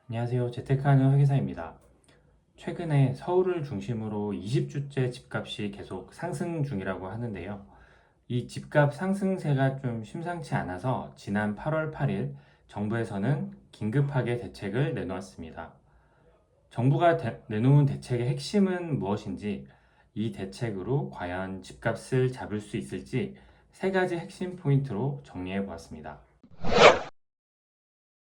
안녕하세요. 재테크하는 회계사입니다. 최근에 서울을 중심으로 20주째 집값이 계속 상승 중이라고 하는데요. 이 집값 상승세가 좀 심상치 않아서 지난 8월 8일 정부에서는 긴급하게 대책을 내놓았습니다. 정부가 내놓은 대책의 핵심은 무엇인지, 이 대책으로 과연 집값을 잡을 수 있을지 세 가지 핵심 포인트로 정리해 보았습니다.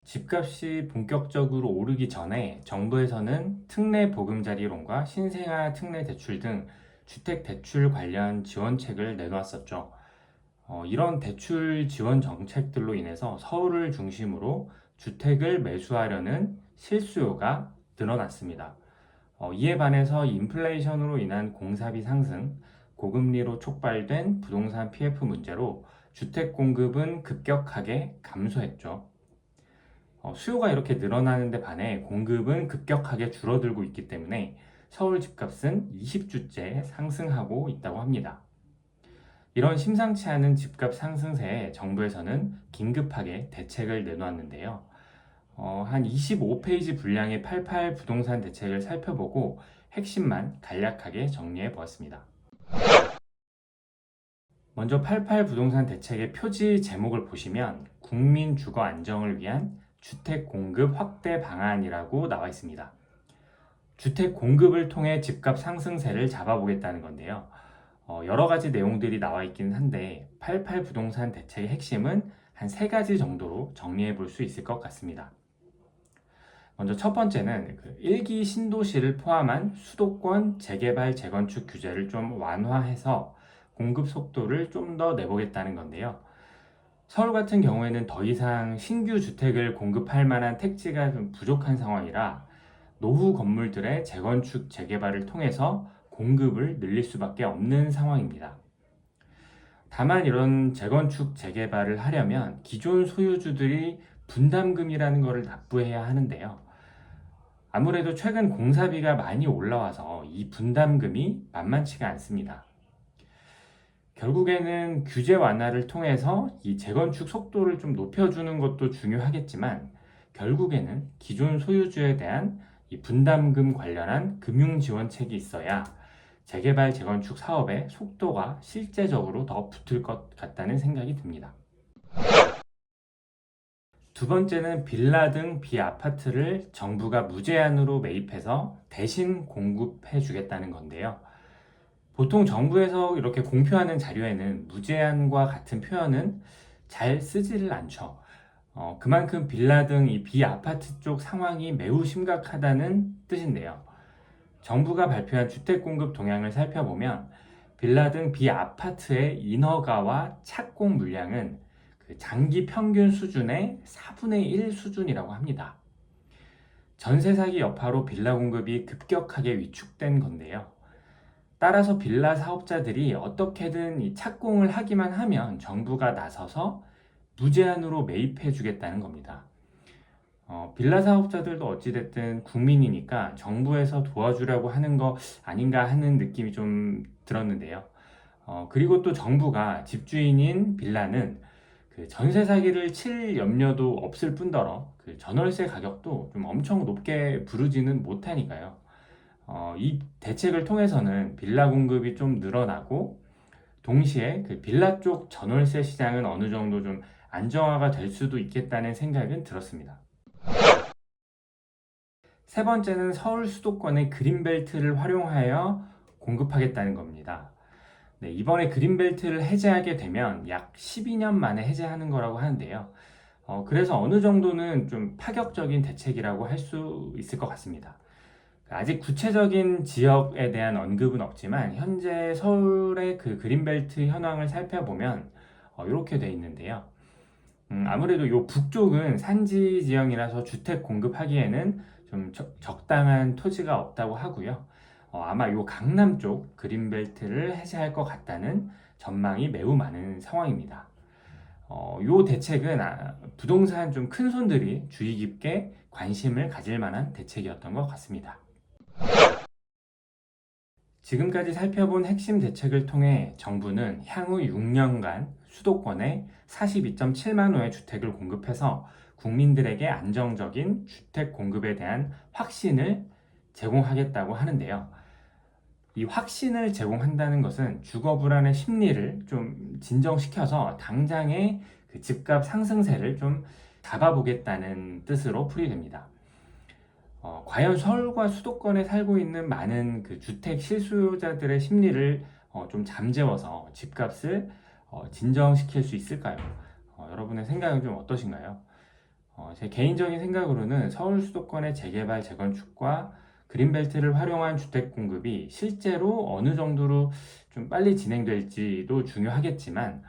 집값이 본격적으로 오르기 전에 정부에서는 특례 보금자리론과 신생아 특례 대출 등 주택 대출 관련 지원책을 내놓았었죠. 이런 대출 지원 정책들로 인해서 서울을 중심으로 주택을 매수하려는 실수요가 늘어났습니다. 이에 반해서 인플레이션으로 인한 공사비 상승, 고금리로 촉발된 부동산 PF 문제로 주택 공급은 급격하게 감소했죠. 수요가 이렇게 늘어나는데 반해 공급은 급격하게 줄어들고 있기 때문에 서울 집값은 20주째 상승하고 있다고 합니다. 이런 심상치 않은 집값 상승세에 정부에서는 긴급하게 대책을 내놓았는데요. 한 25페이지 분량의 88 부동산 대책을 살펴보고 핵심만 간략하게 정리해 보았습니다. 먼저 88 부동산 대책의 표지 제목을 보시면 국민 주거 안정을 위한 주택 공급 확대 방안이라고 나와 있습니다. 주택 공급을 통해 집값 상승세를 잡아보겠다는 건데요. 여러 가지 내용들이 나와 있기는 한데 88 부동산 대책의 핵심은 한 세 가지 정도로 정리해 볼 수 있을 것 같습니다. 먼저 첫 번째는 1기 신도시를 포함한 수도권 재개발 재건축 규제를 좀 완화해서 공급 속도를 좀 더 내보겠다는 건데요. 서울 같은 경우에는 더 이상 신규 주택을 공급할 만한 택지가 좀 부족한 상황이라 노후 건물들의 재건축 재개발을 통해서 공급을 늘릴 수밖에 없는 상황입니다. 다만 이런 재건축 재개발을 하려면 기존 소유주들이 분담금이라는 것을 납부해야 하는데요. 아무래도 최근 공사비가 많이 올라와서 이 분담금이 만만치가 않습니다. 결국에는 규제 완화를 통해서 이 재건축 속도를 좀 높여주는 것도 중요하겠지만 결국에는 기존 소유주에 대한 이 분담금 관련한 금융 지원책이 있어야 재개발 재건축 사업의 속도가 실제적으로 더 붙을 것 같다는 생각이 듭니다. 두 번째는 빌라 등 비아파트를 정부가 무제한으로 매입해서 대신 공급해 주겠다는 건데요. 보통 정부에서 이렇게 공표하는 자료에는 무제한과 같은 표현은 잘 쓰지를 않죠. 그만큼 빌라 등 이 비아파트 쪽 상황이 매우 심각하다는 뜻인데요. 정부가 발표한 주택 공급 동향을 살펴보면 빌라 등 비아파트의 인허가와 착공 물량은 그 장기 평균 수준의 4분의 1 수준이라고 합니다. 전세 사기 여파로 빌라 공급이 급격하게 위축된 건데요. 따라서 빌라 사업자들이 어떻게든 이 착공을 하기만 하면 정부가 나서서 무제한으로 매입해 주겠다는 겁니다. 빌라 사업자들도 어찌됐든 국민이니까 정부에서 도와주려고 하는 거 아닌가 하는 느낌이 좀 들었는데요. 그리고 또 정부가 집주인인 빌라는 그 전세 사기를 칠 염려도 없을 뿐더러 그 전월세 가격도 좀 엄청 높게 부르지는 못하니까요. 이 대책을 통해서는 빌라 공급이 좀 늘어나고 동시에 그 빌라 쪽 전월세 시장은 어느 정도 좀 안정화가 될 수도 있겠다는 생각은 들었습니다. 세 번째는 서울 수도권의 그린벨트를 활용하여 공급하겠다는 겁니다. 네, 이번에 그린벨트를 해제하게 되면 약 12년 만에 해제하는 거라고 하는데요. 그래서 어느 정도는 좀 파격적인 대책이라고 할 수 있을 것 같습니다. 아직 구체적인 지역에 대한 언급은 없지만 현재 서울의 그 그린벨트 현황을 살펴보면 이렇게 돼 있는데요. 아무래도 이 북쪽은 산지 지형이라서 주택 공급하기에는 좀 적당한 토지가 없다고 하고요. 아마 이 강남 쪽 그린벨트를 해제할 것 같다는 전망이 매우 많은 상황입니다. 이 대책은 부동산 좀 큰 손들이 주의 깊게 관심을 가질 만한 대책이었던 것 같습니다. 지금까지 살펴본 핵심 대책을 통해 정부는 향후 6년간 수도권에 42.7만 호의 주택을 공급해서 국민들에게 안정적인 주택 공급에 대한 확신을 제공하겠다고 하는데요. 이 확신을 제공한다는 것은 주거 불안의 심리를 좀 진정시켜서 당장의 그 집값 상승세를 좀 잡아보겠다는 뜻으로 풀이됩니다. 과연 서울과 수도권에 살고 있는 많은 그 주택 실수요자들의 심리를 좀 잠재워서 집값을 진정시킬 수 있을까요? 여러분의 생각은 좀 어떠신가요? 제 개인적인 생각으로는 서울 수도권의 재개발, 재건축과 그린벨트를 활용한 주택 공급이 실제로 어느 정도로 좀 빨리 진행될지도 중요하겠지만,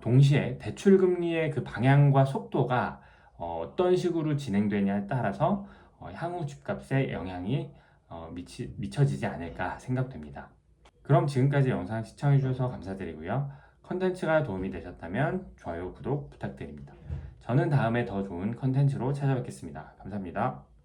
동시에 대출 금리의 그 방향과 속도가 어떤 식으로 진행되냐에 따라서 향후 집값에 영향이 미쳐지지 않을까 생각됩니다. 그럼 지금까지 영상 시청해주셔서 감사드리고요. 컨텐츠가 도움이 되셨다면 좋아요, 구독 부탁드립니다. 저는 다음에 더 좋은 컨텐츠로 찾아뵙겠습니다. 감사합니다.